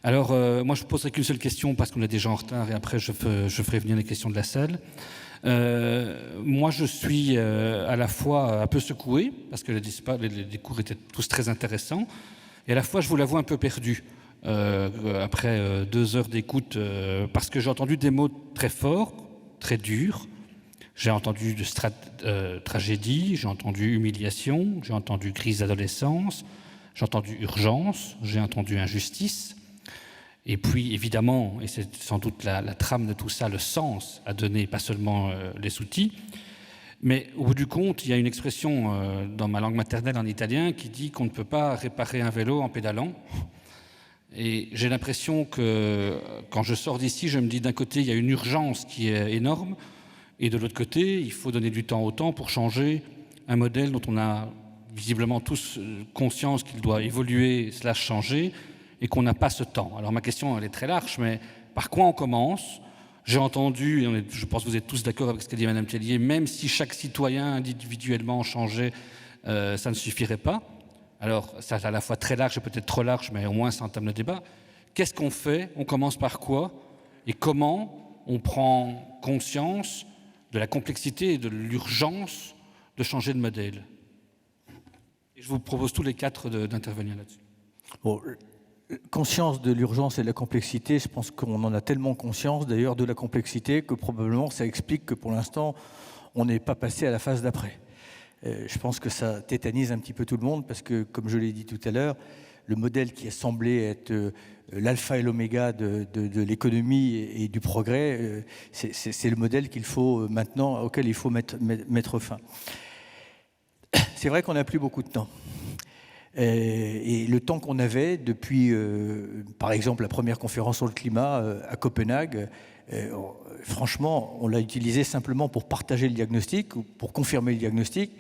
Alors, moi, je ne poserai qu'une seule question parce qu'on est déjà en retard et après, je ferai venir les questions de la salle. Moi, je suis à la fois un peu secoué parce que les cours étaient tous très intéressants et à la fois, je vous l'avoue, un peu perdu après 2 heures d'écoute parce que j'ai entendu des mots très forts, très durs. J'ai entendu tragédie, j'ai entendu humiliation, j'ai entendu crise d'adolescence, j'ai entendu urgence, j'ai entendu injustice. Et puis, évidemment, et c'est sans doute la trame de tout ça, le sens à donner, pas seulement les outils. Mais au bout du compte, il y a une expression dans ma langue maternelle en italien qui dit qu'on ne peut pas réparer un vélo en pédalant. Et j'ai l'impression que quand je sors d'ici, je me dis d'un côté, il y a une urgence qui est énorme, et de l'autre côté, il faut donner du temps au temps pour changer un modèle dont on a visiblement tous conscience qu'il doit évoluer, changer, et qu'on n'a pas ce temps. Alors ma question, elle est très large, mais par quoi on commence? J'ai entendu, et je pense que vous êtes tous d'accord avec ce qu'a dit Mme Tellier, même si chaque citoyen individuellement changeait, ça ne suffirait pas. Alors, c'est à la fois très large et peut-être trop large, mais au moins ça entame le débat. Qu'est-ce qu'on fait? On commence par quoi? Et comment on prend conscience de la complexité et de l'urgence de changer de modèle? Et je vous propose tous les 4 d'intervenir là-dessus. Bon, conscience de l'urgence et de la complexité, je pense qu'on en a tellement conscience d'ailleurs de la complexité que probablement ça explique que pour l'instant, on n'est pas passé à la phase d'après. Je pense que ça tétanise un petit peu tout le monde parce que, comme je l'ai dit tout à l'heure, le modèle qui a semblé être l'alpha et l'oméga de l'économie et du progrès, c'est le modèle qu'il faut maintenant, auquel il faut mettre fin. C'est vrai qu'on n'a plus beaucoup de temps. Et le temps qu'on avait depuis, par exemple, la première conférence sur le climat à Copenhague, franchement, on l'a utilisé simplement pour partager le diagnostic ou pour confirmer le diagnostic.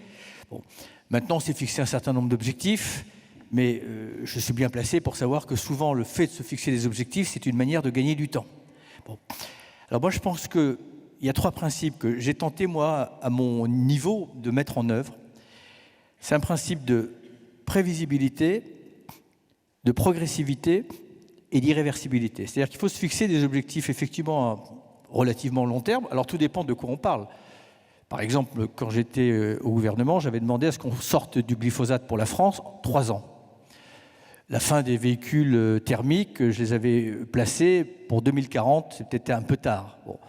Bon. Maintenant, on s'est fixé un certain nombre d'objectifs, mais je suis bien placé pour savoir que souvent, le fait de se fixer des objectifs, c'est une manière de gagner du temps. Bon. Alors moi, je pense qu'il y a 3 principes que j'ai tenté, moi, à mon niveau, de mettre en œuvre. C'est un principe de prévisibilité, de progressivité et d'irréversibilité. C'est-à-dire qu'il faut se fixer des objectifs effectivement à relativement long terme. Alors tout dépend de quoi on parle. Par exemple, quand j'étais au gouvernement, j'avais demandé à ce qu'on sorte du glyphosate pour la France en 3 ans. La fin des véhicules thermiques, je les avais placés pour 2040, c'est peut-être un peu tard. Bon.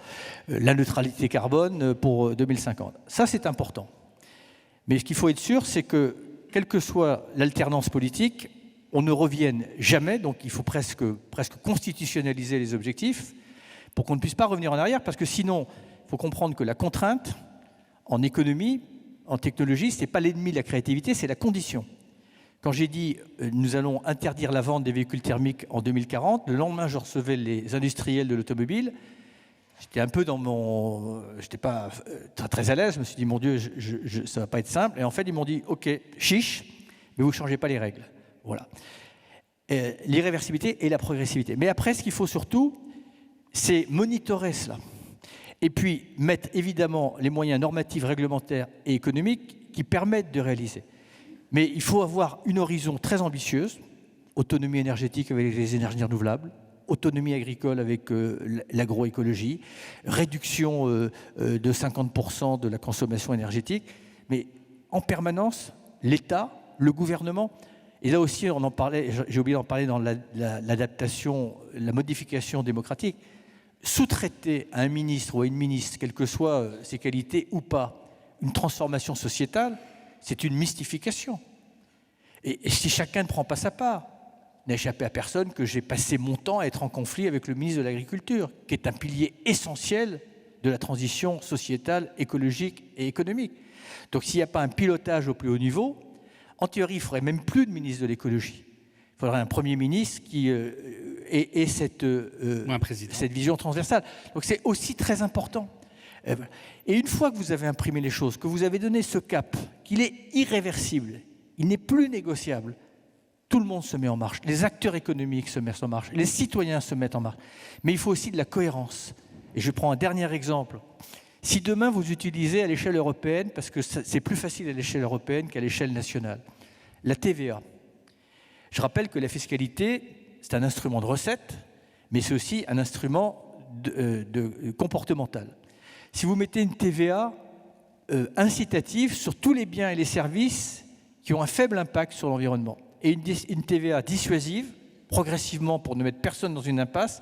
La neutralité carbone pour 2050. Ça, c'est important. Mais ce qu'il faut être sûr, c'est que quelle que soit l'alternance politique, on ne revienne jamais, donc il faut presque constitutionnaliser les objectifs pour qu'on ne puisse pas revenir en arrière, parce que sinon, il faut comprendre que la contrainte, en économie, en technologie, ce n'est pas l'ennemi de la créativité, c'est la condition. Quand j'ai dit nous allons interdire la vente des véhicules thermiques en 2040, le lendemain, je recevais les industriels de l'automobile. J'étais un peu j'étais pas très à l'aise, je me suis dit, mon Dieu, ça va pas être simple. Et en fait, ils m'ont dit, OK, chiche, mais vous ne changez pas les règles. Voilà. L'irréversibilité et la progressivité. Mais après, ce qu'il faut surtout, c'est monitorer cela. Et puis, mettre évidemment les moyens normatifs, réglementaires et économiques qui permettent de réaliser. Mais il faut avoir une horizon très ambitieuse, autonomie énergétique avec les énergies renouvelables, autonomie agricole avec l'agroécologie, réduction de 50% de la consommation énergétique, mais en permanence, l'État, le gouvernement, et là aussi on en parlait, j'ai oublié d'en parler dans l'adaptation, la modification démocratique, sous-traiter à un ministre ou à une ministre, quelles que soient ses qualités ou pas, une transformation sociétale, c'est une mystification. Et si chacun ne prend pas sa part, n'a échappé à personne que j'ai passé mon temps à être en conflit avec le ministre de l'Agriculture, qui est un pilier essentiel de la transition sociétale, écologique et économique. Donc s'il n'y a pas un pilotage au plus haut niveau, en théorie, il ne faudrait même plus de ministre de l'écologie. Il faudrait un Premier ministre qui ait cette vision transversale. Donc c'est aussi très important. Et une fois que vous avez imprimé les choses, que vous avez donné ce cap, qu'il est irréversible, il n'est plus négociable, tout le monde se met en marche, les acteurs économiques se mettent en marche, les citoyens se mettent en marche. Mais il faut aussi de la cohérence. Et je prends un dernier exemple. Si demain vous utilisez à l'échelle européenne, parce que c'est plus facile à l'échelle européenne qu'à l'échelle nationale, la TVA. Je rappelle que la fiscalité, c'est un instrument de recette, mais c'est aussi un instrument comportemental. Si vous mettez une TVA incitative sur tous les biens et les services qui ont un faible impact sur l'environnement, et une TVA dissuasive, progressivement, pour ne mettre personne dans une impasse,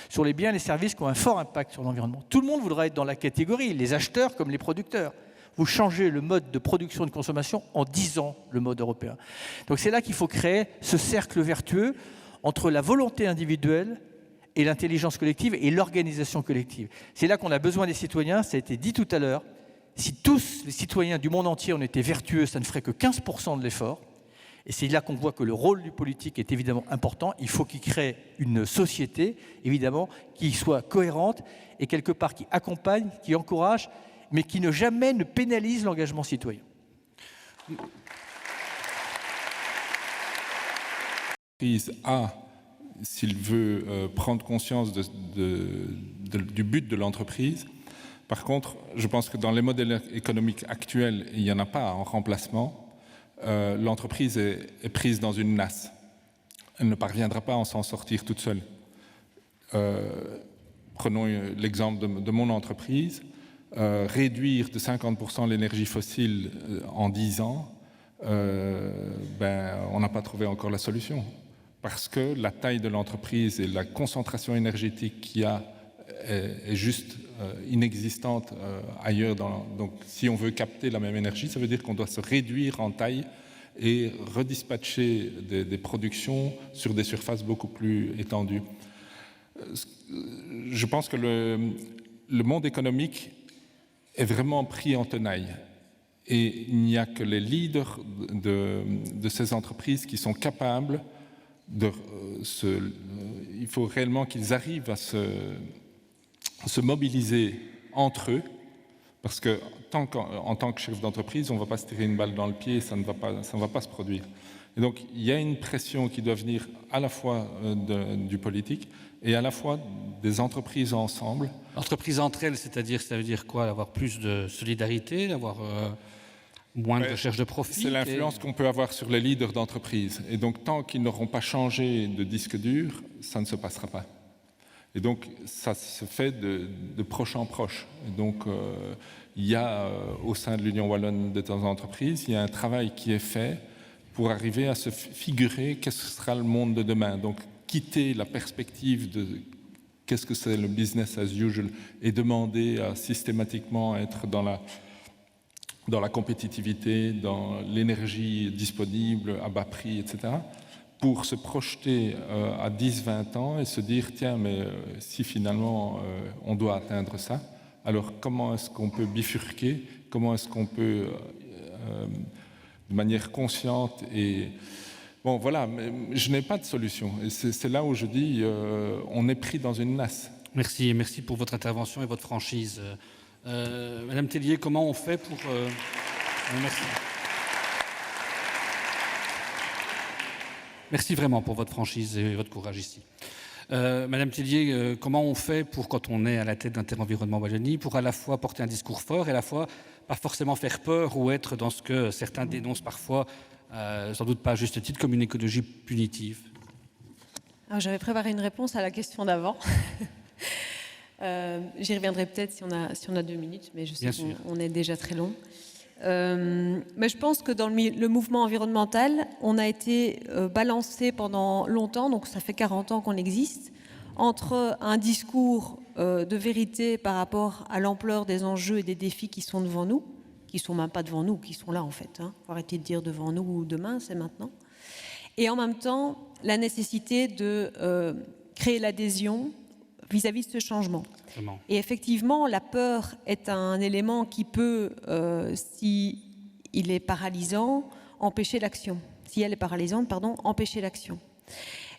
sur les biens et les services qui ont un fort impact sur l'environnement. Tout le monde voudra être dans la catégorie, les acheteurs comme les producteurs. Vous changez le mode de production et de consommation en 10 ans, le mode européen. Donc c'est là qu'il faut créer ce cercle vertueux entre la volonté individuelle et l'intelligence collective et l'organisation collective. C'est là qu'on a besoin des citoyens, ça a été dit tout à l'heure. Si tous les citoyens du monde entier en étaient vertueux, ça ne ferait que 15% de l'effort. Et c'est là qu'on voit que le rôle du politique est évidemment important. Il faut qu'il crée une société, évidemment, qui soit cohérente et quelque part qui accompagne, qui encourage, mais qui jamais ne pénalise l'engagement citoyen. S'il veut prendre conscience du but de l'entreprise. Par contre, je pense que dans les modèles économiques actuels, il n'y en a pas en remplacement. L'entreprise est prise dans une nasse. Elle ne parviendra pas à s'en sortir toute seule. Prenons l'exemple de mon entreprise. Réduire de 50% l'énergie fossile en 10 ans, on n'a pas trouvé encore la solution. Parce que la taille de l'entreprise et la concentration énergétique qu'il y a est juste inexistante ailleurs. Donc si on veut capter la même énergie, ça veut dire qu'on doit se réduire en taille et redispatcher des productions sur des surfaces beaucoup plus étendues. Je pense que le monde économique est vraiment pris en tenaille. Et il n'y a que les leaders de ces entreprises qui sont capables il faut réellement qu'ils arrivent à se mobiliser entre eux, parce que en tant que chef d'entreprise, on ne va pas se tirer une balle dans le pied, ça ne va pas se produire. Et donc, il y a une pression qui doit venir à la fois du politique et à la fois des entreprises ensemble. Entreprises entre elles, c'est-à-dire, ça veut dire quoi? Avoir plus de solidarité, d'avoir moins de recherche de profit? C'est l'influence qu'on peut avoir sur les leaders d'entreprise. Et donc, tant qu'ils n'auront pas changé de disque dur, ça ne se passera pas. Et donc, ça se fait de proche en proche. Et donc, il y a au sein de l'Union wallonne des entreprises, il y a un travail qui est fait pour arriver à se figurer qu'est-ce que sera le monde de demain. Donc, quitter la perspective de qu'est-ce que c'est le business as usual et demander à systématiquement être dans la compétitivité, dans l'énergie disponible à bas prix, etc., pour se projeter à 10-20 ans et se dire, tiens, mais si finalement on doit atteindre ça, alors comment est-ce qu'on peut bifurquer, comment est-ce qu'on peut, de manière consciente et... Bon, voilà, mais je n'ai pas de solution. Et c'est là où je dis, on est pris dans une nasse. Merci, merci pour votre intervention et votre franchise. Madame Tellier, comment on fait pour... Merci. Merci vraiment pour votre franchise et votre courage ici. Madame Tellier, comment on fait pour, quand on est à la tête d'Interenvironnement Wallonie, pour à la fois porter un discours fort et à la fois pas forcément faire peur ou être dans ce que certains dénoncent parfois, sans doute pas à juste titre, comme une écologie punitive? Alors, j'avais préparé une réponse à la question d'avant. J'y reviendrai peut-être si on a 2 minutes, mais je sais qu'on est déjà très long. Mais je pense que dans le mouvement environnemental, on a été balancé pendant longtemps, donc ça fait 40 ans qu'on existe, entre un discours de vérité par rapport à l'ampleur des enjeux et des défis qui sont devant nous, qui ne sont même pas devant nous, qui sont là en fait. Faut arrêter de dire devant nous ou demain, c'est maintenant. Et en même temps, la nécessité de créer l'adhésion vis-à-vis de ce changement. Vraiment. Et effectivement, la peur est un élément qui peut, si il est paralysant, empêcher l'action. Si elle est paralysante, pardon, empêcher l'action.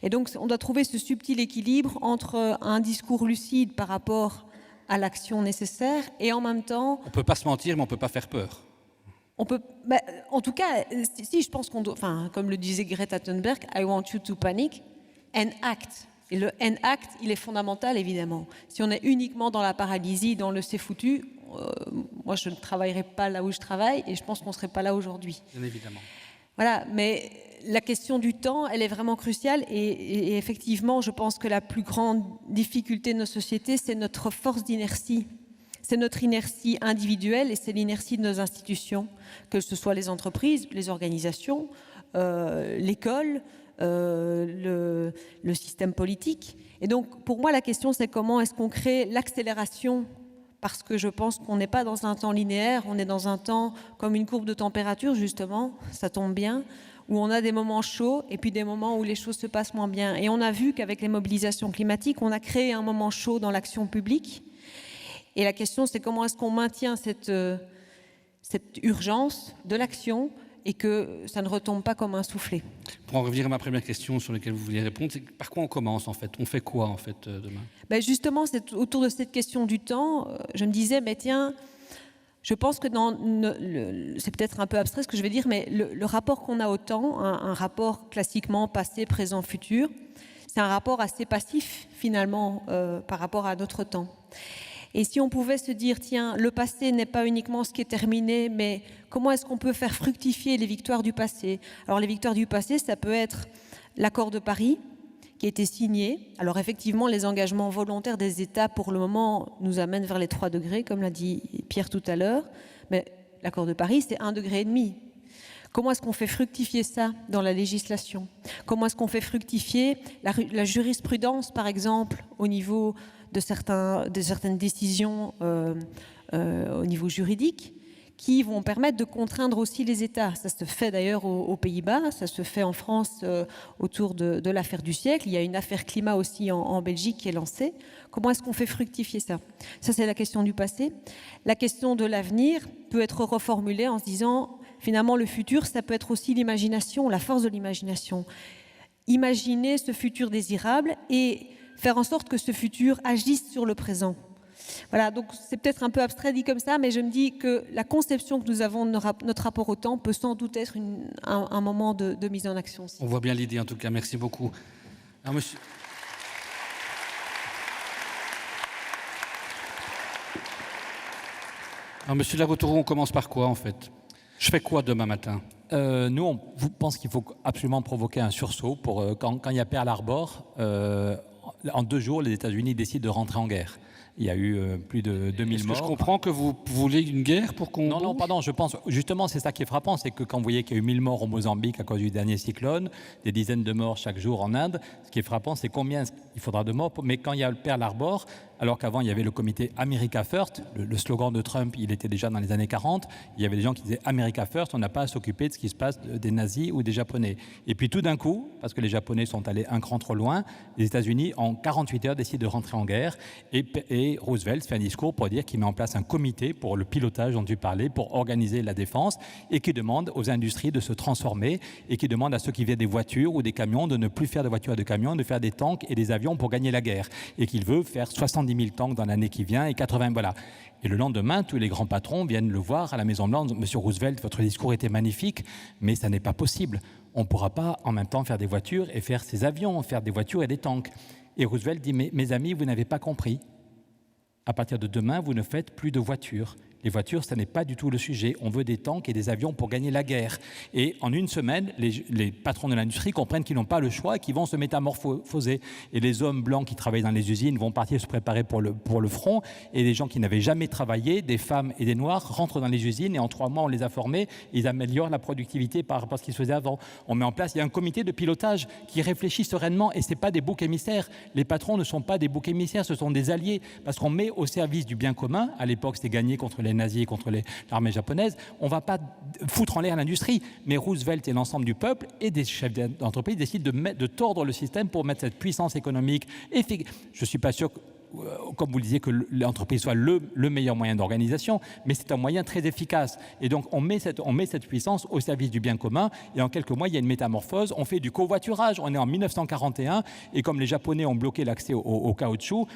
Et donc, on doit trouver ce subtil équilibre entre un discours lucide par rapport à l'action nécessaire et en même temps... On ne peut pas se mentir, mais on ne peut pas faire peur. On peut, en tout cas, si je pense qu'on doit, enfin, comme le disait Greta Thunberg, I want you to panic and act. Et le and act, il est fondamental, évidemment. Si on est uniquement dans la paralysie, dans le c'est foutu, moi, je ne travaillerai pas là où je travaille et je pense qu'on ne serait pas là aujourd'hui. Bien évidemment. Voilà, mais la question du temps, elle est vraiment cruciale et effectivement, je pense que la plus grande difficulté de nos sociétés, c'est notre force d'inertie. C'est notre inertie individuelle et c'est l'inertie de nos institutions, que ce soit les entreprises, les organisations, l'école, le système politique. Et donc, pour moi, la question, c'est comment est-ce qu'on crée l'accélération, parce que je pense qu'on n'est pas dans un temps linéaire, on est dans un temps comme une courbe de température, justement, ça tombe bien, où on a des moments chauds et puis des moments où les choses se passent moins bien. Et on a vu qu'avec les mobilisations climatiques, on a créé un moment chaud dans l'action publique. Et la question, c'est comment est-ce qu'on maintient cette urgence de l'action et que ça ne retombe pas comme un soufflet. Pour en revenir à ma première question sur laquelle vous vouliez répondre, c'est par quoi on commence en fait? On fait quoi en fait demain? Justement, c'est autour de cette question du temps, je me disais, tiens, je pense que c'est peut-être un peu abstrait ce que je vais dire, mais le rapport qu'on a au temps, un rapport classiquement passé, présent, futur, c'est un rapport assez passif finalement par rapport à notre temps. Et si on pouvait se dire, tiens, le passé n'est pas uniquement ce qui est terminé, mais comment est-ce qu'on peut faire fructifier les victoires du passé? Alors les victoires du passé, ça peut être l'accord de Paris, qui a été signé. Alors effectivement, les engagements volontaires des États, pour le moment, nous amènent vers les 3 degrés, comme l'a dit Pierre tout à l'heure. Mais l'accord de Paris, c'est 1,5 degré. Comment est-ce qu'on fait fructifier ça dans la législation? Comment est-ce qu'on fait fructifier la jurisprudence, par exemple, au niveau de certaines décisions au niveau juridique, qui vont permettre de contraindre aussi les États. Ça se fait d'ailleurs aux Pays-Bas, ça se fait en France autour de l'affaire du siècle. Il y a une affaire climat aussi en Belgique qui est lancée. Comment est-ce qu'on fait fructifier ça? Ça, c'est la question du passé. La question de l'avenir peut être reformulée en se disant, finalement, le futur, ça peut être aussi l'imagination, la force de l'imagination. Imaginer ce futur désirable et faire en sorte que ce futur agisse sur le présent. Voilà, donc c'est peut-être un peu abstrait dit comme ça, mais je me dis que la conception que nous avons de notre rapport au temps peut sans doute être un moment de mise en action. On voit bien l'idée en tout cas, merci beaucoup. Alors, monsieur Laroturo, on commence par quoi en fait? Je fais quoi demain matin? Nous, on pense qu'il faut absolument provoquer un sursaut pour quand il y a Pearl Harbor. En 2 jours, les États-Unis décident de rentrer en guerre. Il y a eu plus de 2000 morts. Je comprends que vous voulez une guerre pour qu'on... Non, pardon, je pense... Justement, c'est ça qui est frappant, c'est que quand vous voyez qu'il y a eu 1000 morts au Mozambique à cause du dernier cyclone, des dizaines de morts chaque jour en Inde, ce qui est frappant, c'est combien il faudra de morts. Mais quand il y a le Pearl Harbor, alors qu'avant, il y avait le comité America First, le slogan de Trump, il était déjà dans les années 40, il y avait des gens qui disaient America First, on n'a pas à s'occuper de ce qui se passe des nazis ou des Japonais. Et puis tout d'un coup, parce que les Japonais sont allés un cran trop loin, les États-Unis, en 48 heures, décident de rentrer en guerre et Roosevelt fait un discours pour dire qu'il met en place un comité pour le pilotage dont tu parlais, pour organiser la défense et qui demande aux industries de se transformer et qui demande à ceux qui font des voitures ou des camions de ne plus faire de voitures et de camions, de faire des tanks et des avions pour gagner la guerre et qu'il veut faire 70 000 tanks dans l'année qui vient et 80, voilà. Et le lendemain, tous les grands patrons viennent le voir à la Maison-Blanche. Monsieur Roosevelt, votre discours était magnifique, mais ça n'est pas possible. On ne pourra pas en même temps faire des voitures et faire ces avions, faire des voitures et des tanks. Et Roosevelt dit, mais mes amis, vous n'avez pas compris. À partir de demain, vous ne faites plus de voitures. Les voitures, ce n'est pas du tout le sujet. On veut des tanks et des avions pour gagner la guerre. Et en une semaine, les patrons de l'industrie comprennent qu'ils n'ont pas le choix et qu'ils vont se métamorphoser. Et les hommes blancs qui travaillent dans les usines vont partir se préparer pour le front. Et les gens qui n'avaient jamais travaillé, des femmes et des noirs, rentrent dans les usines et en 3 mois, on les a formés. Ils améliorent la productivité par rapport à ce qui se faisait avant. On met en place, il y a un comité de pilotage qui réfléchit sereinement et ce n'est pas des boucs émissaires. Les patrons ne sont pas des boucs émissaires, ce sont des alliés. Parce qu'on met au service du bien commun, à l'époque c'était gagné contre les nazis et contre l'armée japonaise, on ne va pas foutre en l'air l'industrie. Mais Roosevelt et l'ensemble du peuple et des chefs d'entreprise décident de tordre le système pour mettre cette puissance économique. Je ne suis pas sûr que, comme vous le disiez, que l'entreprise soit le meilleur moyen d'organisation, mais c'est un moyen très efficace. Et donc, on met cette puissance au service du bien commun, et en quelques mois, il y a une métamorphose. On fait du covoiturage. On est en 1941, et comme les Japonais ont bloqué l'accès au caoutchouc,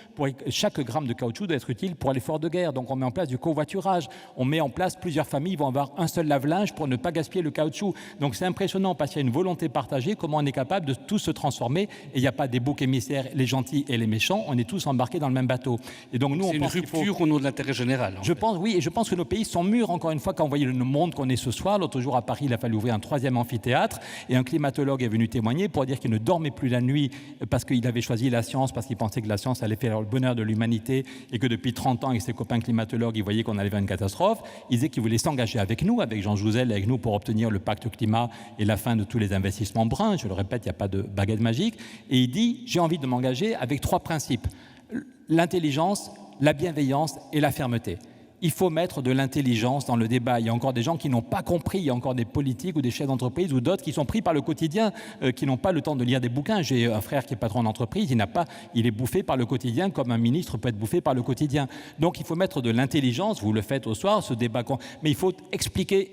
chaque gramme de caoutchouc doit être utile pour l'effort de guerre. Donc, on met en place du covoiturage. On met en place, plusieurs familles vont avoir un seul lave-linge pour ne pas gaspiller le caoutchouc. Donc, c'est impressionnant, parce qu'il y a une volonté partagée, comment on est capable de tous se transformer, et il n'y a pas des boucs émissaires, les gentils et les méchants. On est tous embarqués dans dans le même bateau. Et donc, nous, c'est une rupture au nom de l'intérêt général. Je pense, oui, et je pense que nos pays sont mûrs, encore une fois, quand vous voyez le monde qu'on est ce soir. L'autre jour, à Paris, il a fallu ouvrir un 3e amphithéâtre, et un climatologue est venu témoigner pour dire qu'il ne dormait plus la nuit parce qu'il avait choisi la science, parce qu'il pensait que la science allait faire le bonheur de l'humanité, et que depuis 30 ans, avec ses copains climatologues, il voyait qu'on allait vers une catastrophe. Il disait qu'il voulait s'engager avec nous, avec Jean Jouzel, avec nous, pour obtenir le pacte climat et la fin de tous les investissements bruns. Je le répète, il n'y a pas de baguette magique. Et il dit, j'ai envie de m'engager avec 3 principes. L'intelligence, la bienveillance et la fermeté. Il faut mettre de l'intelligence dans le débat. Il y a encore des gens qui n'ont pas compris, il y a encore des politiques ou des chefs d'entreprise ou d'autres qui sont pris par le quotidien, qui n'ont pas le temps de lire des bouquins. J'ai un frère qui est patron d'entreprise, il est bouffé par le quotidien comme un ministre peut être bouffé par le quotidien. Donc il faut mettre de l'intelligence, vous le faites au soir, ce débat, mais il faut expliquer.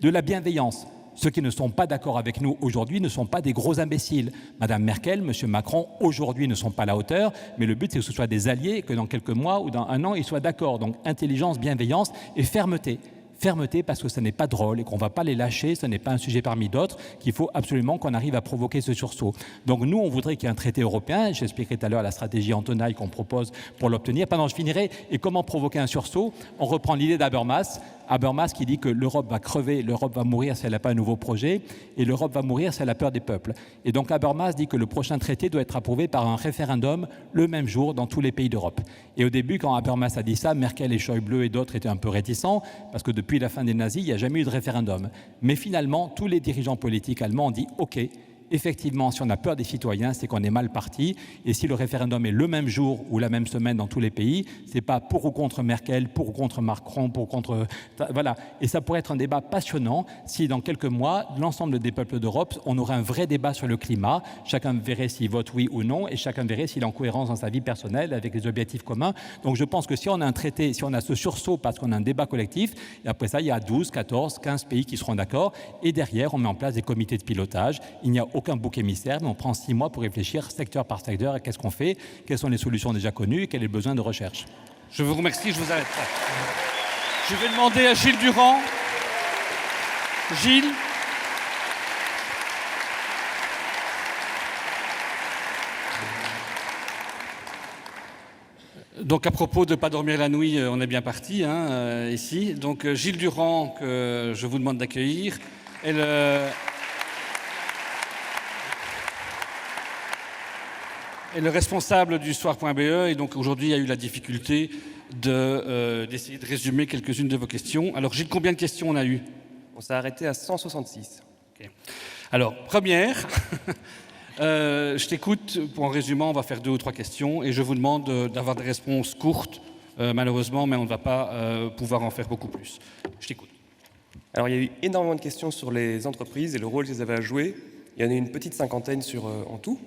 De la bienveillance. Ceux qui ne sont pas d'accord avec nous aujourd'hui ne sont pas des gros imbéciles. Madame Merkel, Monsieur Macron, aujourd'hui ne sont pas à la hauteur, mais le but c'est que ce soit des alliés, que dans quelques mois ou dans un an, ils soient d'accord. Donc intelligence, bienveillance et fermeté. Fermeté parce que ce n'est pas drôle et qu'on ne va pas les lâcher, ce n'est pas un sujet parmi d'autres, qu'il faut absolument qu'on arrive à provoquer ce sursaut. Donc nous, on voudrait qu'il y ait un traité européen, j'expliquerai tout à l'heure la stratégie en tenaille qu'on propose pour l'obtenir. Pendant je finirai, et comment provoquer un sursaut? On reprend l'idée d'Habermas, qui dit que l'Europe va crever, l'Europe va mourir si elle n'a pas un nouveau projet, et l'Europe va mourir si elle a peur des peuples. Et donc Habermas dit que le prochain traité doit être approuvé par un référendum le même jour dans tous les pays d'Europe. Et au début, quand Habermas a dit ça, Merkel et Schäuble et d'autres étaient un peu réticents, parce que depuis la fin des nazis, il n'y a jamais eu de référendum. Mais finalement, tous les dirigeants politiques allemands ont dit « OK ». Effectivement, si on a peur des citoyens, c'est qu'on est mal parti. Et si le référendum est le même jour ou la même semaine dans tous les pays, c'est pas pour ou contre Merkel, pour ou contre Macron, pour ou contre... Voilà. Et ça pourrait être un débat passionnant si dans quelques mois, l'ensemble des peuples d'Europe, on aurait un vrai débat sur le climat. Chacun verrait s'il vote oui ou non et chacun verrait s'il est en cohérence dans sa vie personnelle avec les objectifs communs. Donc je pense que si on a un traité, si on a ce sursaut parce qu'on a un débat collectif, et après ça, il y a 12, 14, 15 pays qui seront d'accord. Et derrière, on met en place des comités de pilotage. Il n'y a aucun bouc émissaire, mais on prend 6 mois pour réfléchir secteur par secteur à qu'est-ce qu'on fait, quelles sont les solutions déjà connues et quel est le besoin de recherche. Je vous remercie, je vous arrête là. Je vais demander à Gilles Durand. Gilles. Donc à propos de ne pas dormir la nuit, on est bien parti ici. Donc Gilles Durand, que je vous demande d'accueillir, est le responsable du soir.be et donc aujourd'hui il y a eu la difficulté d'essayer de résumer quelques-unes de vos questions. Alors Gilles, combien de questions on a eu? On s'est arrêté à 166. Okay. Alors, première, je t'écoute, en résumant, on va faire 2 ou 3 questions et je vous demande d'avoir des réponses courtes, malheureusement, mais on ne va pas pouvoir en faire beaucoup plus. Je t'écoute. Alors, il y a eu énormément de questions sur les entreprises et le rôle qu'elles avaient à jouer. Il y en a une petite cinquantaine en tout.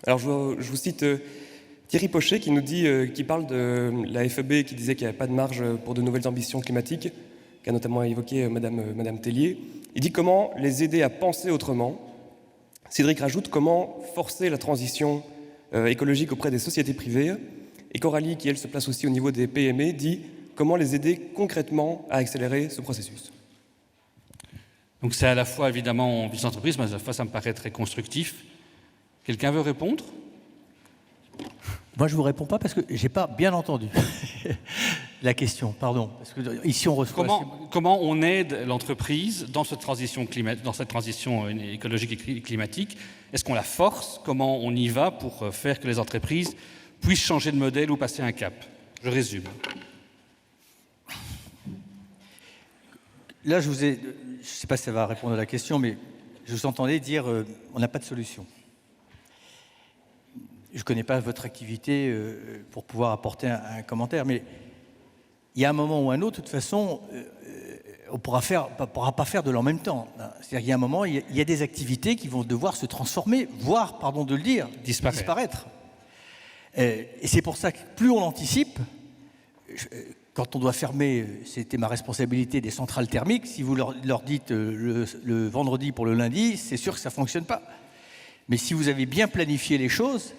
Alors, je vous cite Thierry Pochet qui parle de la FEB qui disait qu'il n'y avait pas de marge pour de nouvelles ambitions climatiques, qu'a notamment évoqué Madame Tellier. Il dit comment les aider à penser autrement. Cédric rajoute comment forcer la transition écologique auprès des sociétés privées. Et Coralie, qui elle se place aussi au niveau des PME, dit comment les aider concrètement à accélérer ce processus. Donc c'est à la fois évidemment en business entreprise, mais à la fois ça me paraît très constructif. Quelqu'un veut répondre? Moi, je ne vous réponds pas parce que je n'ai pas bien entendu la question, pardon. Parce que ici, on reçoit... Comment on aide l'entreprise dans cette transition écologique et climatique? Est-ce qu'on la force? Comment on y va pour faire que les entreprises puissent changer de modèle ou passer un cap? Je résume. Là, je ne sais pas si ça va répondre à la question, mais je vous entendais dire on n'a pas de solution. Je ne connais pas votre activité pour pouvoir apporter un commentaire, mais il y a un moment ou un autre, de toute façon, on ne pourra pas faire de l'en même temps. C'est-à-dire qu'il y a un moment, il y a des activités qui vont devoir se transformer, voire, pardon de le dire, disparaître. Et c'est pour ça que plus on anticipe, quand on doit fermer, c'était ma responsabilité, des centrales thermiques, si vous leur dites le vendredi pour le lundi, c'est sûr que ça ne fonctionne pas. Mais si vous avez bien planifié les choses,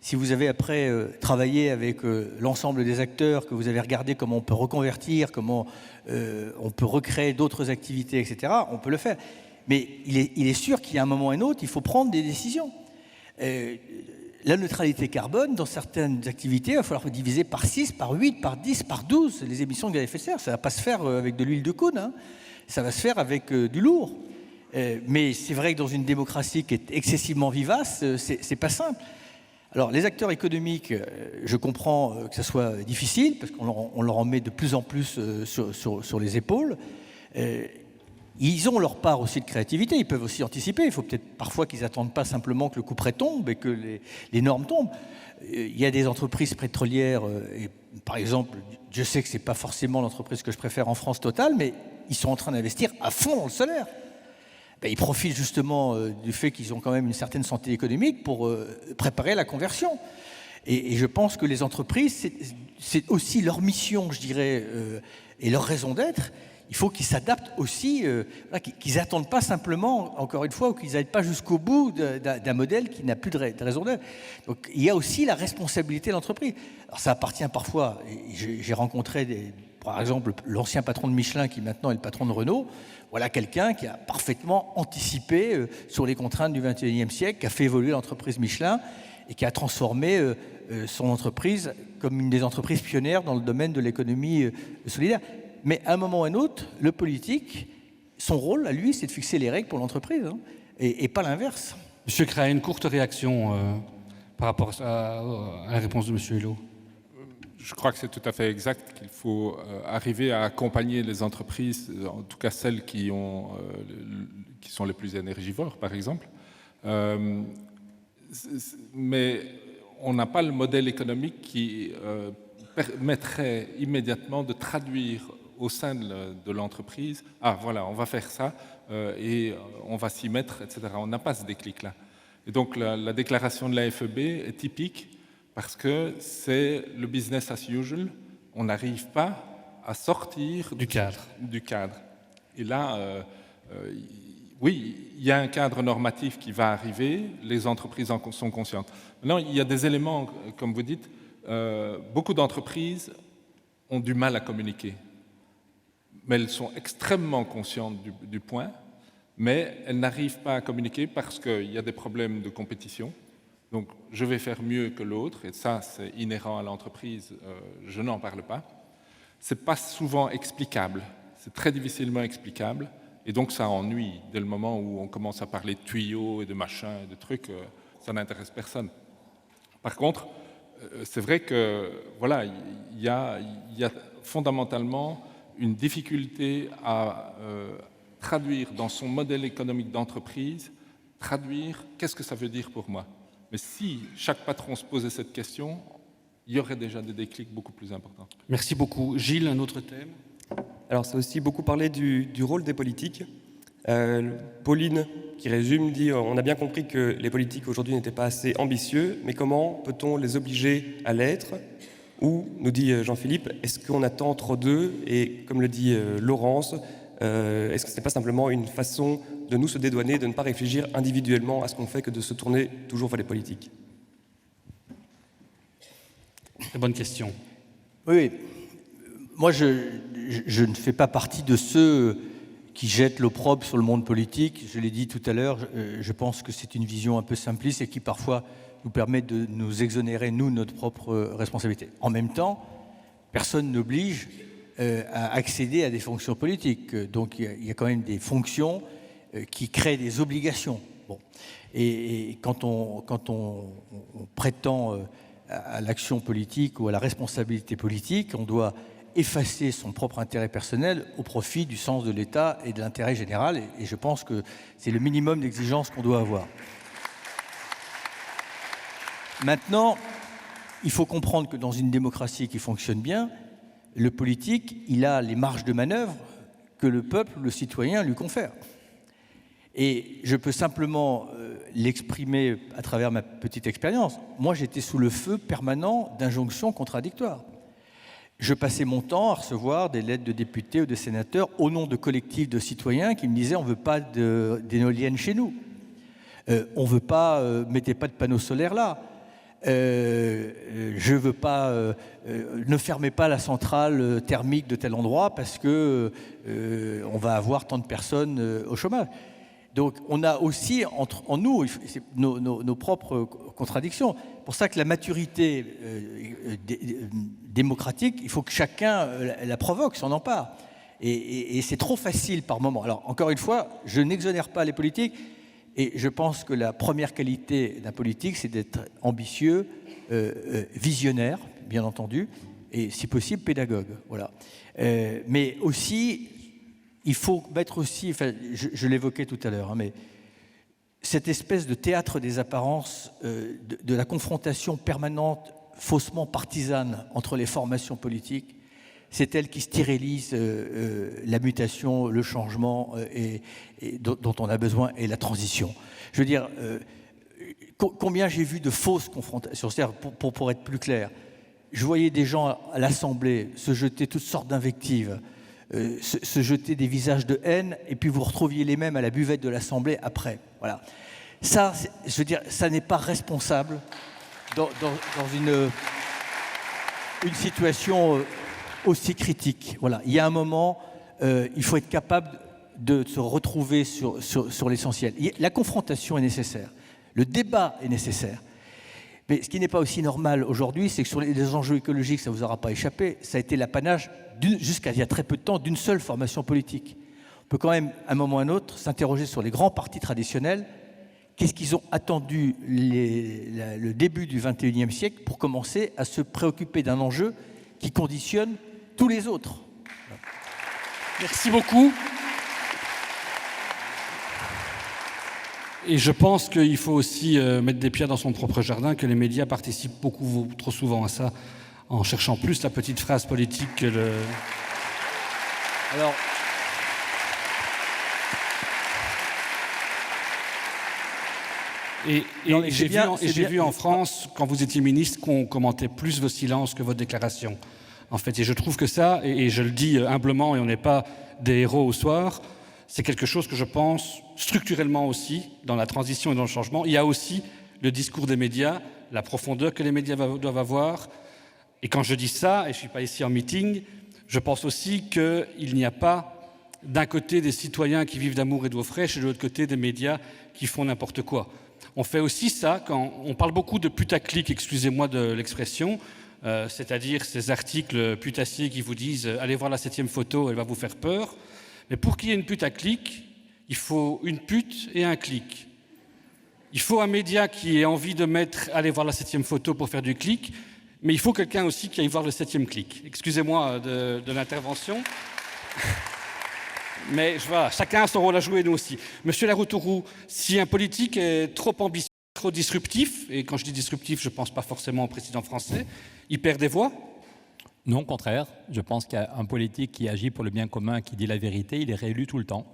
si vous avez après travaillé avec l'ensemble des acteurs, que vous avez regardé comment on peut reconvertir, comment on peut recréer d'autres activités, etc., on peut le faire. Mais il est sûr qu'il y a un moment ou un autre, il faut prendre des décisions. la neutralité carbone, dans certaines activités, il va falloir diviser par 6, par 8, par 10, par 12 les émissions de gaz à effet de serre. Ça ne va pas se faire avec de l'huile de coune, hein. Ça va se faire avec du lourd. Mais c'est vrai que dans une démocratie qui est excessivement vivace, c'est pas simple. Alors les acteurs économiques, je comprends que ça soit difficile, parce qu'on leur en met de plus en plus sur les épaules. Ils ont leur part aussi de créativité, ils peuvent aussi anticiper. Il faut peut-être parfois qu'ils n'attendent pas simplement que le couperet tombe et que les normes tombent. Il y a des entreprises pétrolières, et par exemple, je sais que ce n'est pas forcément l'entreprise que je préfère en France, Total, mais ils sont en train d'investir à fond dans le solaire. Ils profitent justement du fait qu'ils ont quand même une certaine santé économique pour préparer la conversion. Et je pense que les entreprises, c'est aussi leur mission, je dirais, et leur raison d'être. Il faut qu'ils s'adaptent aussi, qu'ils n'attendent pas simplement, encore une fois, ou qu'ils n'aillent pas jusqu'au bout d'un modèle qui n'a plus de raison d'être. Donc il y a aussi la responsabilité de l'entreprise. Alors ça appartient parfois, j'ai rencontré par exemple l'ancien patron de Michelin qui maintenant est le patron de Renault. Voilà quelqu'un qui a parfaitement anticipé sur les contraintes du XXIe siècle, qui a fait évoluer l'entreprise Michelin et qui a transformé son entreprise comme une des entreprises pionnières dans le domaine de l'économie solidaire. Mais à un moment ou à un autre, le politique, son rôle à lui, c'est de fixer les règles pour l'entreprise, hein, et pas l'inverse. Monsieur Crae, une courte réaction par rapport à la réponse de Monsieur Hulot. Je crois que c'est tout à fait exact qu'il faut arriver à accompagner les entreprises, en tout cas celles qui sont les plus énergivores, par exemple. Mais on n'a pas le modèle économique qui permettrait immédiatement de traduire au sein de l'entreprise, ah voilà, on va faire ça et on va s'y mettre, etc. On n'a pas ce déclic-là. Et donc la déclaration de la FEB est typique parce que c'est le business as usual. On n'arrive pas à sortir du cadre. Et là, oui, il y a un cadre normatif qui va arriver, les entreprises en sont conscientes. Maintenant, il y a des éléments, comme vous dites, beaucoup d'entreprises ont du mal à communiquer. Mais elles sont extrêmement conscientes du point, mais elles n'arrivent pas à communiquer parce qu'il y a des problèmes de compétition. Donc, je vais faire mieux que l'autre, et ça, c'est inhérent à l'entreprise, je n'en parle pas. Ce n'est pas souvent explicable, c'est très difficilement explicable, et donc ça ennuie. Dès le moment où on commence à parler de tuyaux et de machins et de trucs, ça n'intéresse personne. Par contre, c'est vrai que, voilà, il y a fondamentalement une difficulté à traduire dans son modèle économique d'entreprise, traduire qu'est-ce que ça veut dire pour moi. Mais si chaque patron se posait cette question, il y aurait déjà des déclics beaucoup plus importants. Merci beaucoup. Gilles, un autre thème ? Alors, c'est aussi beaucoup parlé du rôle des politiques. Pauline, qui résume, dit « On a bien compris que les politiques aujourd'hui n'étaient pas assez ambitieux, mais comment peut-on les obliger à l'être ?» Ou, nous dit Jean-Philippe, est-ce qu'on attend trop d'eux? Et comme le dit Laurence, est-ce que ce n'est pas simplement une façon de nous se dédouaner, de ne pas réfléchir individuellement à ce qu'on fait que de se tourner toujours vers les politiques? Très bonne question. Oui, moi je ne fais pas partie de ceux qui jettent l'opprobre sur le monde politique. Je l'ai dit tout à l'heure, je pense que c'est une vision un peu simpliste et qui parfois nous permet de nous exonérer, nous, notre propre responsabilité. En même temps, personne n'oblige à accéder à des fonctions politiques. Donc il y a quand même des fonctions qui créent des obligations. Bon. Et quand on prétend à l'action politique ou à la responsabilité politique, on doit effacer son propre intérêt personnel au profit du sens de l'État et de l'intérêt général. Et je pense que c'est le minimum d'exigence qu'on doit avoir. Maintenant, il faut comprendre que dans une démocratie qui fonctionne bien, le politique, il a les marges de manœuvre que le peuple, le citoyen, lui confère. Et je peux simplement l'exprimer à travers ma petite expérience. Moi, j'étais sous le feu permanent d'injonctions contradictoires. Je passais mon temps à recevoir des lettres de députés ou de sénateurs au nom de collectifs de citoyens qui me disaient « on ne veut pas d'éoliennes chez nous, on ne veut pas, mettez pas de panneaux solaires là, je veux pas, ne fermez pas la centrale thermique de tel endroit parce que on va avoir tant de personnes au chômage ». Donc on a aussi en nous nos propres contradictions. C'est pour ça que la maturité démocratique, il faut que chacun la provoque, s'en empare. Et c'est trop facile par moment. Alors encore une fois, je n'exonère pas les politiques, et je pense que la première qualité d'un politique, c'est d'être ambitieux, visionnaire, bien entendu, et si possible pédagogue. Voilà. Mais aussi, il faut mettre aussi, enfin, je l'évoquais tout à l'heure, hein, mais cette espèce de théâtre des apparences, de la confrontation permanente, faussement partisane entre les formations politiques, c'est elle qui stérilise la mutation, le changement et dont on a besoin, et la transition. Je veux dire, combien j'ai vu de fausses confrontations, c'est-à-dire, pour être plus clair, je voyais des gens à l'Assemblée se jeter toutes sortes d'invectives, se jeter des visages de haine, et puis vous retrouviez les mêmes à la buvette de l'Assemblée après. Voilà. Ça, je veux dire, ça n'est pas responsable dans une situation aussi critique. Voilà. Il y a un moment, il faut être capable de se retrouver sur l'essentiel. La confrontation est nécessaire, le débat est nécessaire. Mais ce qui n'est pas aussi normal aujourd'hui, c'est que sur les enjeux écologiques, ça ne vous aura pas échappé, ça a été l'apanage, jusqu'à il y a très peu de temps, d'une seule formation politique. On peut quand même, à un moment ou à un autre, s'interroger sur les grands partis traditionnels. Qu'est-ce qu'ils ont attendu le début du XXIe siècle pour commencer à se préoccuper d'un enjeu qui conditionne tous les autres? Merci beaucoup. Et je pense qu'il faut aussi mettre des pierres dans son propre jardin, que les médias participent beaucoup trop souvent à ça, en cherchant plus la petite phrase politique que le... Alors... Et j'ai vu en France, quand vous étiez ministre, qu'on commentait plus vos silences que vos déclarations. En fait, et je trouve que ça, et je le dis humblement, et on n'est pas des héros au soir, c'est quelque chose que je pense structurellement aussi, dans la transition et dans le changement. Il y a aussi le discours des médias, la profondeur que les médias doivent avoir. Et quand je dis ça, et je ne suis pas ici en meeting, je pense aussi qu'il n'y a pas d'un côté des citoyens qui vivent d'amour et d'eau fraîche et de l'autre côté des médias qui font n'importe quoi. On fait aussi ça quand on parle beaucoup de putaclic, excusez-moi de l'expression, c'est-à-dire ces articles putassiers qui vous disent « allez voir la 7e photo, elle va vous faire peur ». Mais pour qu'il y ait une putaclic, il faut une pute et un clic. Il faut un média qui ait envie de mettre « allez voir la 7e photo » pour faire du clic, mais il faut quelqu'un aussi qui aille voir le 7e clic. Excusez-moi de l'intervention. Mais voilà, chacun a son rôle à jouer, nous aussi. Monsieur Laroutourou, si un politique est trop ambitieux, trop disruptif, et quand je dis disruptif, je ne pense pas forcément au président français, il perd des voix? Non, au contraire. Je pense qu'un politique qui agit pour le bien commun, qui dit la vérité, il est réélu tout le temps.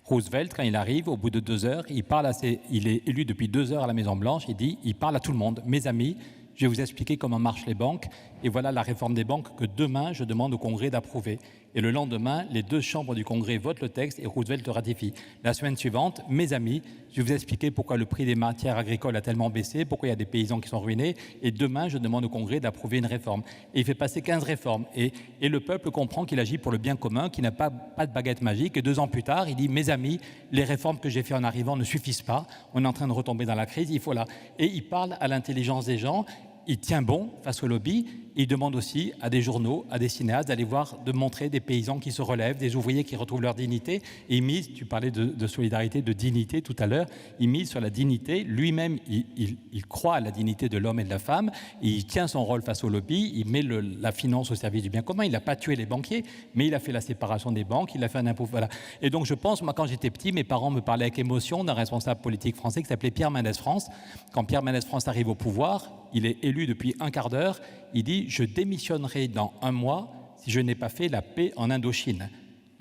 Roosevelt, quand il arrive, au bout de 2 heures, il est élu depuis 2 heures à la Maison-Blanche, il parle à tout le monde. Mes amis, je vais vous expliquer comment marchent les banques, et voilà la réforme des banques que demain, je demande au Congrès d'approuver. Et le lendemain, les 2 chambres du Congrès votent le texte et Roosevelt le ratifie. La semaine suivante, mes amis, je vais vous expliquer pourquoi le prix des matières agricoles a tellement baissé, pourquoi il y a des paysans qui sont ruinés, et demain, je demande au Congrès d'approuver une réforme. Et il fait passer 15 réformes. Et le peuple comprend qu'il agit pour le bien commun, qu'il n'a pas de baguette magique. Et 2 ans plus tard, il dit, mes amis, les réformes que j'ai faites en arrivant ne suffisent pas, on est en train de retomber dans la crise, il faut là. Et il parle à l'intelligence des gens. Il tient bon face au lobby. Il demande aussi à des journaux, à des cinéastes d'aller voir, de montrer des paysans qui se relèvent, des ouvriers qui retrouvent leur dignité. Et il mise, tu parlais de solidarité, de dignité tout à l'heure, il mise sur la dignité. Lui-même, il croit à la dignité de l'homme et de la femme. Il tient son rôle face au lobby. Il met la finance au service du bien commun. Il n'a pas tué les banquiers, mais il a fait la séparation des banques. Il a fait un impôt. Voilà. Et donc, je pense, moi, quand j'étais petit, mes parents me parlaient avec émotion d'un responsable politique français qui s'appelait Pierre Mendès France. Quand Pierre Mendès France arrive au pouvoir, il est élu depuis un quart d'heure. Il dit « Je démissionnerai dans 1 mois si je n'ai pas fait la paix en Indochine ».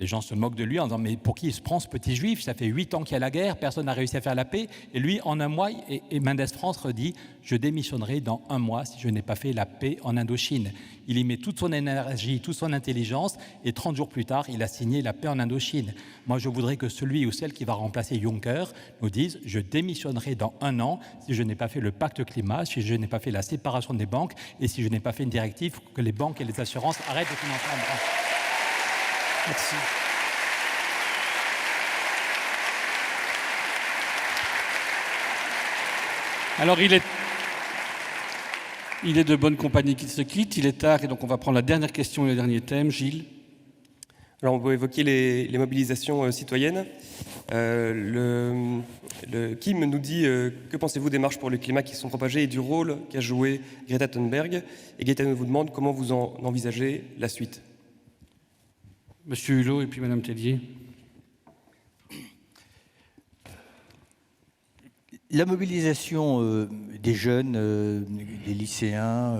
Les gens se moquent de lui en disant « Mais pour qui il se prend ce petit juif? Ça fait 8 ans qu'il y a la guerre, personne n'a réussi à faire la paix. » Et lui, en 1 mois, et Mendès France redit « Je démissionnerai dans 1 mois si je n'ai pas fait la paix en Indochine ». Il y met toute son énergie, toute son intelligence, et 30 jours plus tard, il a signé la paix en Indochine. Moi, je voudrais que celui ou celle qui va remplacer Juncker nous dise « Je démissionnerai dans 1 an si je n'ai pas fait le pacte climat, si je n'ai pas fait la séparation des banques, et si je n'ai pas fait une directive pour que les banques et les assurances arrêtent de financer en banque. » Merci. Alors, il est de bonne compagnie qu'il se quitte. Il est tard et donc on va prendre la dernière question et le dernier thème. Gilles. Alors, on peut évoquer les mobilisations citoyennes. Kim nous dit que pensez-vous des marches pour le climat qui sont propagées et du rôle qu'a joué Greta Thunberg. Et Gaëtan vous demande comment vous en envisagez la suite. Monsieur Hulot et puis Madame Tellier. La mobilisation des jeunes, des lycéens,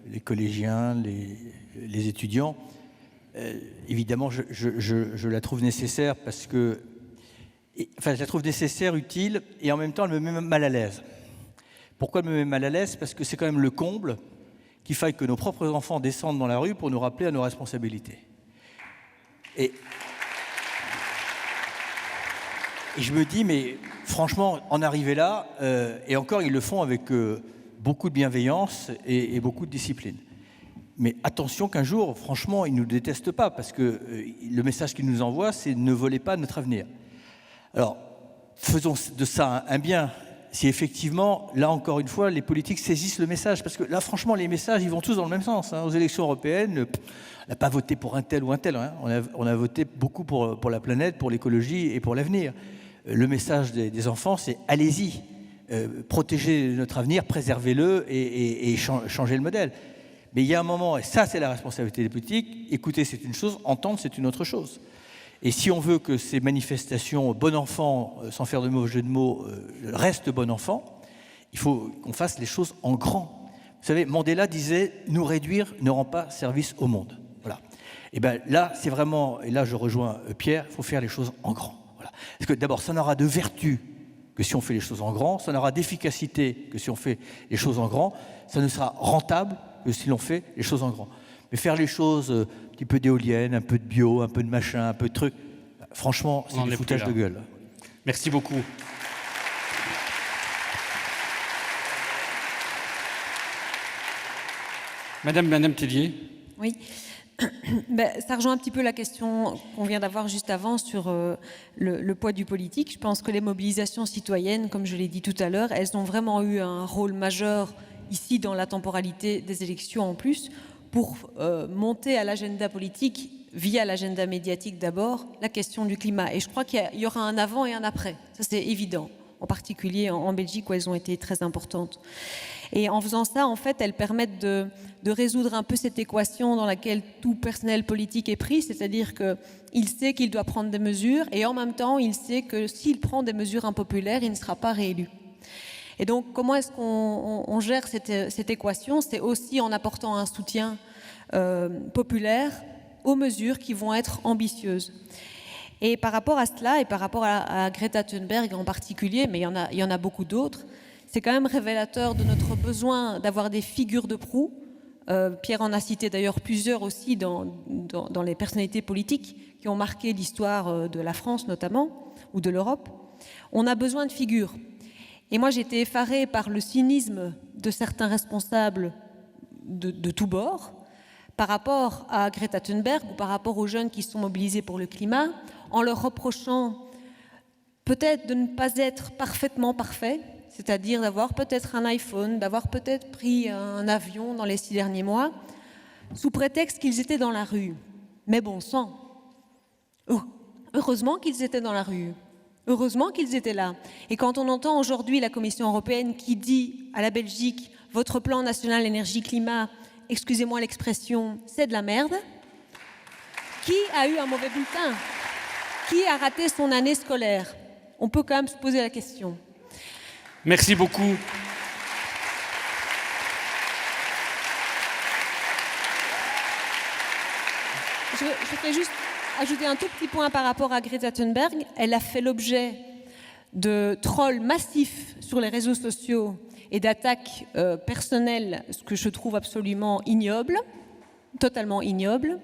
les collégiens, les étudiants, évidemment, je la trouve nécessaire parce que, enfin, je la trouve nécessaire, utile, et en même temps, elle me met mal à l'aise. Pourquoi elle me met mal à l'aise? Parce que c'est quand même le comble qu'il faille que nos propres enfants descendent dans la rue pour nous rappeler à nos responsabilités. Et je me dis, mais franchement, en arriver là, et encore, ils le font avec beaucoup de bienveillance et beaucoup de discipline. Mais attention qu'un jour, franchement, ils ne nous détestent pas, parce que le message qu'ils nous envoient, c'est « ne volez pas notre avenir ». Alors, faisons de ça un bien, si effectivement, là encore une fois, les politiques saisissent le message. Parce que là, franchement, les messages, ils vont tous dans le même sens. Aux élections européennes, on n'a pas voté pour un tel ou un tel. On a voté beaucoup pour la planète, pour l'écologie et pour l'avenir. Le message des enfants, c'est « allez-y, protégez notre avenir, préservez-le et changez le modèle ». Mais il y a un moment, et ça c'est la responsabilité des politiques, écouter c'est une chose, entendre c'est une autre chose. Et si on veut que ces manifestations bon enfant, sans faire de mauvais jeu de mots, restent bon enfant, il faut qu'on fasse les choses en grand. Vous savez, Mandela disait « nous réduire ne rend pas service au monde ». Voilà. Et bien là, c'est vraiment, et là je rejoins Pierre, il faut faire les choses en grand. Voilà. Parce que d'abord, ça n'aura de vertu que si on fait les choses en grand, ça n'aura d'efficacité que si on fait les choses en grand, ça ne sera rentable que si l'on fait les choses en grand. Mais faire les choses, un petit peu d'éoliennes, un peu de bio, un peu de machin, un peu de trucs, franchement, c'est du foutage de gueule. Merci beaucoup. Madame Tellier. Oui. Ça rejoint un petit peu la question qu'on vient d'avoir juste avant sur le poids du politique. Je pense que les mobilisations citoyennes, comme je l'ai dit tout à l'heure, elles ont vraiment eu un rôle majeur ici dans la temporalité des élections en plus, pour monter à l'agenda politique, via l'agenda médiatique d'abord, la question du climat. Et je crois qu'il y aura un avant et un après, ça c'est évident, en particulier en Belgique où elles ont été très importantes. Et en faisant ça, en fait, elles permettent de résoudre un peu cette équation dans laquelle tout personnel politique est pris, c'est-à-dire qu'il sait qu'il doit prendre des mesures et en même temps, il sait que s'il prend des mesures impopulaires, il ne sera pas réélu. Et donc, comment est-ce qu'on gère cette équation? C'est aussi en apportant un soutien populaire aux mesures qui vont être ambitieuses. Et par rapport à cela, et par rapport à Greta Thunberg en particulier, mais il y en a beaucoup d'autres, c'est quand même révélateur de notre besoin d'avoir des figures de proue. Pierre en a cité d'ailleurs plusieurs aussi dans les personnalités politiques qui ont marqué l'histoire de la France notamment, ou de l'Europe. On a besoin de figures. Et moi, j'ai été effarée par le cynisme de certains responsables de tous bords par rapport à Greta Thunberg ou par rapport aux jeunes qui sont mobilisés pour le climat, en leur reprochant peut-être de ne pas être parfaitement parfaits, c'est-à-dire d'avoir peut-être un iPhone, d'avoir peut-être pris un avion dans les 6 derniers mois, sous prétexte qu'ils étaient dans la rue. Mais bon sang, heureusement qu'ils étaient dans la rue. Heureusement qu'ils étaient là. Et quand on entend aujourd'hui la Commission européenne qui dit à la Belgique « Votre plan national énergie-climat, excusez-moi l'expression, c'est de la merde », qui a eu un mauvais bulletin? Qui a raté son année scolaire? On peut quand même se poser la question. Merci beaucoup. Je voudrais juste ajouter un tout petit point par rapport à Greta Thunberg. Elle a fait l'objet de trolls massifs sur les réseaux sociaux et d'attaques personnelles, ce que je trouve absolument ignoble, totalement ignoble.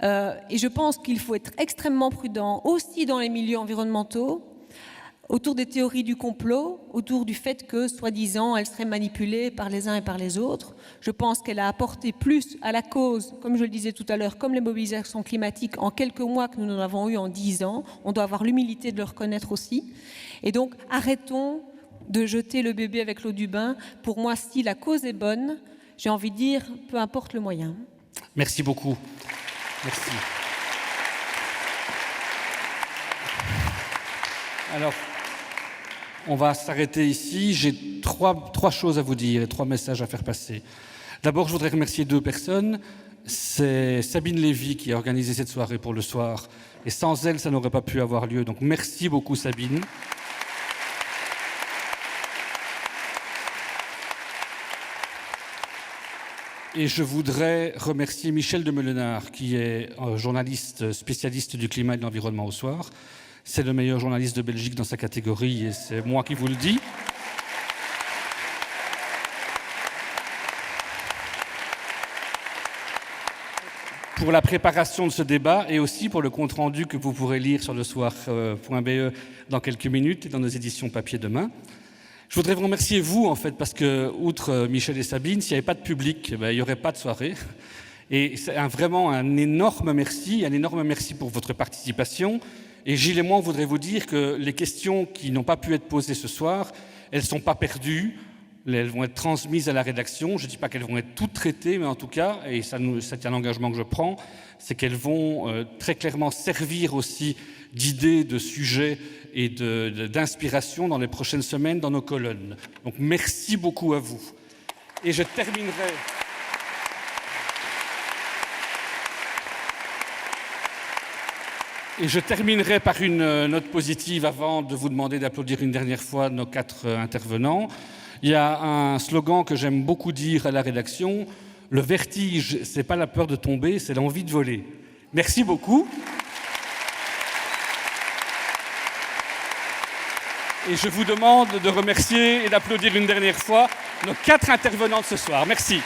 Et je pense qu'il faut être extrêmement prudent aussi dans les milieux environnementaux, autour des théories du complot, autour du fait que, soi-disant, elle serait manipulée par les uns et par les autres. Je pense qu'elle a apporté plus à la cause, comme je le disais tout à l'heure, comme les mobilisations climatiques en quelques mois que nous en avons eu en 10 ans. On doit avoir l'humilité de le reconnaître aussi. Et donc, arrêtons de jeter le bébé avec l'eau du bain. Pour moi, si la cause est bonne, j'ai envie de dire, peu importe le moyen. Merci beaucoup. Merci. Alors, on va s'arrêter ici. J'ai trois choses à vous dire et 3 messages à faire passer. D'abord, je voudrais remercier 2 personnes. C'est Sabine Lévy qui a organisé cette soirée pour le soir. Et sans elle, ça n'aurait pas pu avoir lieu. Donc, merci beaucoup, Sabine. Et je voudrais remercier Michel de Meulenard, qui est un journaliste spécialiste du climat et de l'environnement au soir. C'est le meilleur journaliste de Belgique dans sa catégorie et c'est moi qui vous le dis. Pour la préparation de ce débat et aussi pour le compte-rendu que vous pourrez lire sur lesoir.be dans quelques minutes et dans nos éditions papier demain. Je voudrais vous remercier, vous, en fait, parce que, outre Michel et Sabine, s'il n'y avait pas de public, il n'y aurait pas de soirée. Et c'est vraiment un énorme merci pour votre participation. Et Gilles et moi, on voudrait vous dire que les questions qui n'ont pas pu être posées ce soir, elles ne sont pas perdues, elles vont être transmises à la rédaction. Je ne dis pas qu'elles vont être toutes traitées, mais en tout cas, et c'est un engagement que je prends, c'est qu'elles vont très clairement servir aussi d'idées, de sujets et d'inspiration dans les prochaines semaines dans nos colonnes. Donc merci beaucoup à vous. Et je terminerai... Et je terminerai par une note positive avant de vous demander d'applaudir une dernière fois nos 4 intervenants. Il y a un slogan que j'aime beaucoup dire à la rédaction. Le vertige, ce n'est pas la peur de tomber, c'est l'envie de voler. Merci beaucoup. Et je vous demande de remercier et d'applaudir une dernière fois nos 4 intervenants de ce soir. Merci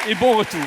et bon retour.